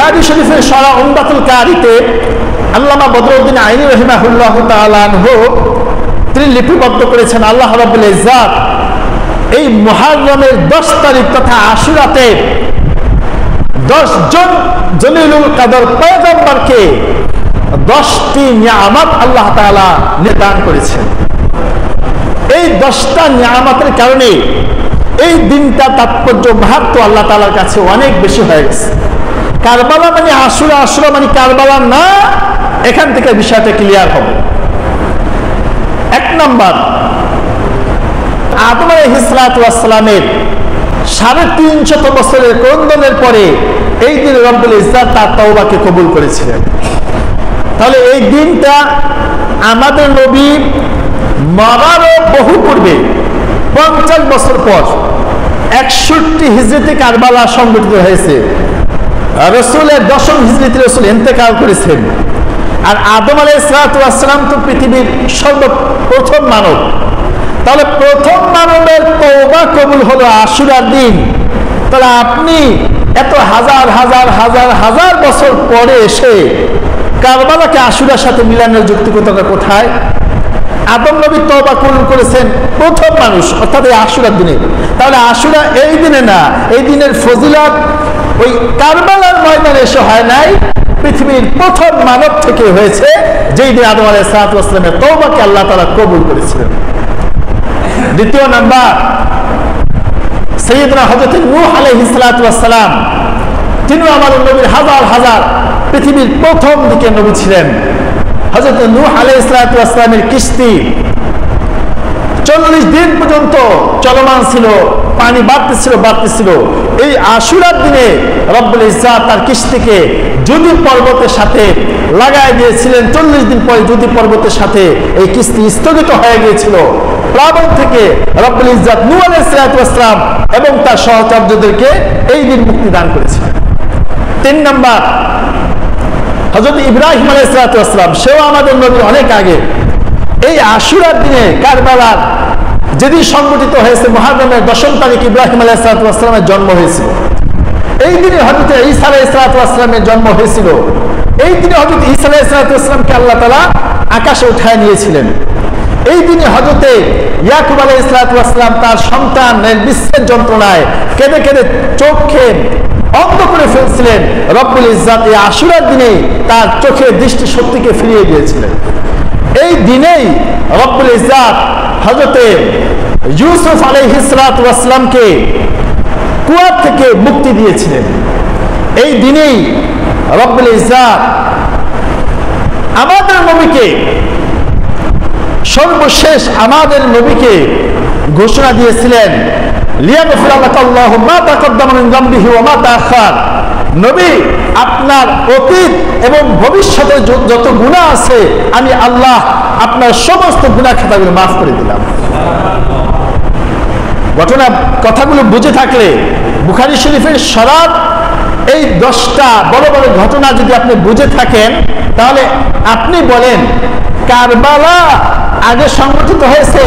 বুখারী শরীফের শরহ উমদাতুল কারীতে আল্লামা বদরউদ্দিন আইনী রাহিমাহুল্লাহু তাআলা আনহু তিনি লিপিবদ্ধ করেছেন, আল্লাহ রাব্বুল ইজ্জাত এই মুহররমের 10 তারিখ তথা আশুরাতে 10 জন জলিলুল কদর পয়গম্বরকে 10টি নিয়ামত আল্লাহ তাআলা নির্ধারণ করেছেন। এই 10টা নিয়ামতের কারণে এই দিনটা তাৎপর্য মাহাত্ম আল্লাহ তাআলার কাছে অনেক বেশি হয়ে গেছে। কারবালা মানে আশুরা, আশুরা মানে কারবালা না, এখান থেকে বিষয়টা ক্লিয়ার হবে। 1 নম্বর, আদম আলাইহিস সালাতু ওয়াস সালামের 350 বছরের ক্রন্দনের পরে এই দিন রব্বুল ইজ্জাত তার তওবাকে কবুল করেছিলেন। তাহলে এই দিনটা আমাদের নবী মরারও বহু পূর্বে 50 বছর পর 61 হিজরিতে কারবালা সংঘটিত হয়েছে। রসুলের 10ম হিজরিতে রসুল ইন্তেকাল করেছেন। আর আদম আলাইহিস সালাতু ওয়াস সালাম তো পৃথিবীর সর্বপ্রথম মানব। তাহলে প্রথম মানবের তওবা কবুল হলো আশুরার দিন। তাহলে আপনি এত হাজার হাজার হাজার হাজার বছর পরে এসে কারবালাকে আশুরার সাথে মিলানোর যৌক্তিকতাটা কোথায়? আদম নবী তওবা কবুল করেছেন প্রথম মানুষ, অর্থাৎ এই আশুরার দিনে। তাহলে আশুরা এই দিনে না, এই দিনের ফজিলত ওই কারবালার ময়দানে এসে হয় নাই, পৃথিবীর প্রথম মানব থেকে হয়েছে, যেই দিন আদম আলাইহিস সালাতু ওয়াস সালামের তওবাকে আল্লাহ তাআলা কবুল করেছিলেন। দ্বিতীয় নাম্বার, সাইয়্যিদনা হযরত নূহ আলাইহিস সালাতু ওয়াস সালাম, তিনিও আমাদের নবীর হাজার হাজার পৃথিবীর প্রথম দিকে নবী ছিলেন। হযরত নূহ আলাইহিস সালাতু ওয়াস সালামের কিস্তি 40 দিন পর্যন্ত চলমান ছিল, পানি বাড়তেছিল। এই আশুরার দিনে রব্বুল ইজ্জাত তার কিস্তিকে জুদি পর্বতের সাথে লাগাই দিয়েছিলেন। 40 দিন পরে জুদি পর্বতের সাথে এই কিস্তি স্থগিত হয়ে গিয়েছিল। প্লাবন থেকে রব্বুল ইজ্জাত নূহ আলাইহিস সালাতু ওয়াস সালাম এবং তার সহচর্যদেরকে এই দিন মুক্তি দান করেছিলেন। 3 নাম্বার, হযরত ইব্রাহিম আলাইহিস সালাতু ওয়াস সালাম, সেও আমাদের নবীর অনেক আগে। এই আশুরার দিনে কারবালার যেদিন সংগঠিত হয়েছে মুহররমের 10ম তারিখ ইব্রাহিম আলাইহিস সালাতু ওয়াস সালামের জন্ম হয়েছিল। এই দিনে হযরত ঈসা আলাইহিস সালাতু ওয়াস সালামের জন্ম হয়েছিল। এই দিনে হযরত ঈসা আলাইহিস সালাতু ওয়াস সালামকে আল্লাহ তাআলা আকাশে উঠায় নিয়েছিলেন। এই দিনে হযরত ইয়াকুব আলাইহিস সালাতু ওয়াস সালাম তার সন্তানের বিশ্বের যন্ত্রণায় কেঁদে কেঁদে চোখে অন্ধ করে ফেলছিলেন। রব্বুল ইজ্জাত এই আশুরার দিনে তার চোখের দৃষ্টি শক্তিকে ফিরিয়ে দিয়েছিলেন। এই দিনেই রব্বুল ইজ্জাত হযরত ইউসুফ আলাইহিস সালাতু ওয়াস সালামকে কুয়া থেকে মুক্তি দিয়েছিলেন। এই দিনেই রব্বুল ইজ্জাত আমাদের নবীকে, সর্বশেষ আমাদের নবীকে ঘোষণা দিয়েছিলেন, লিয়াগফিরা লাকাল্লাহু মা তাকাদ্দামা মিন যামবিহি ওয়া মা তাআখার। নবী, আপনার অতীত এবং ভবিষ্যতে যত গুনাহ আছে আমি আল্লাহ আপনার সমস্ত গুনাহ খাতাগুলো মাফ করে দিলাম। কথাগুলো বুঝে থাকলে বুখারী শরীফের শরাত এই 10টা বড় বড় ঘটনা যদি আপনি বুঝে থাকেন, তাহলে আপনি বলেন কারবালা আগে সংগঠিত হয়েছে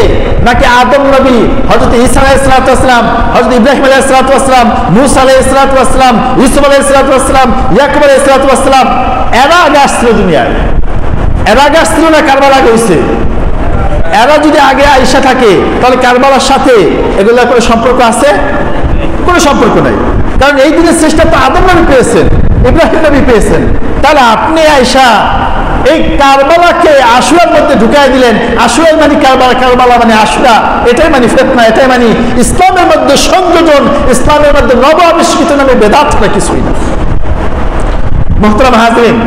নাকি আদম নবী, হযরত ঈসা আলাইহিস সালাতু ওয়াস সালাম, হযরত ইব্রাহিম আলাইহিস সালাতু ওয়াস সালাম, মূসা আলাইহিস সালাতু ওয়াস সালাম, ইউসুফ আলাইহিস সালাতু ওয়াস সালাম, ইয়াকুব আলাইহিস সালাতু ওয়াস সালাম, এরা আগে আসছিল দুনিয়ায়? এরা আগে আসছিল না কারবালা আগে হয়েছে? এরা যদি আগে আয়েশা থাকে তাহলে কারবালার সাথে এগুলোর কোনো সম্পর্ক আছে? কোনো সম্পর্ক নাই। কারণ এই দিনের শ্রেষ্ঠ তো আদম নবী পেয়েছেন, ইব্রাহিম নবী পেয়েছেন। তাহলে আপনি আয়েশা এই কারবালাকে আশুরার মধ্যে ঢুকাই দিলেন। আশুরাই মানে কারবালা, কারবালা মানে আশুরা, এটাই মানে ফিতনা, এটাই মানে ইসলামের মধ্যে সংযোজন, ইসলামের মধ্যে নব আবিষ্কৃত নামে বেদাত ছাড়া কিছুই না। মুহতারাম হাজরিন,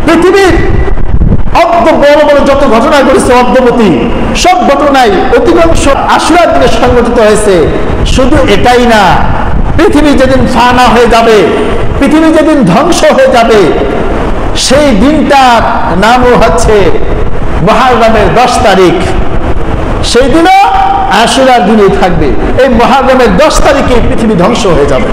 পৃথিবীর বড় বড় যত ঘটনা ঘটেছে অদ্যবতী সব ঘটনাই অধিকাংশ আশুরার দিনে সংগঠিত হয়েছে। শুধু এটাই না, পৃথিবী যেদিন ফানা হয়ে যাবে, পৃথিবী যেদিন ধ্বংস হয়ে যাবে, সেই দিনটার নামও হচ্ছে মুহররমের 10 তারিখ। সেই দিনও আশুরার দিনেই থাকবে। এই মুহররমের 10 তারিখে পৃথিবী ধ্বংস হয়ে যাবে।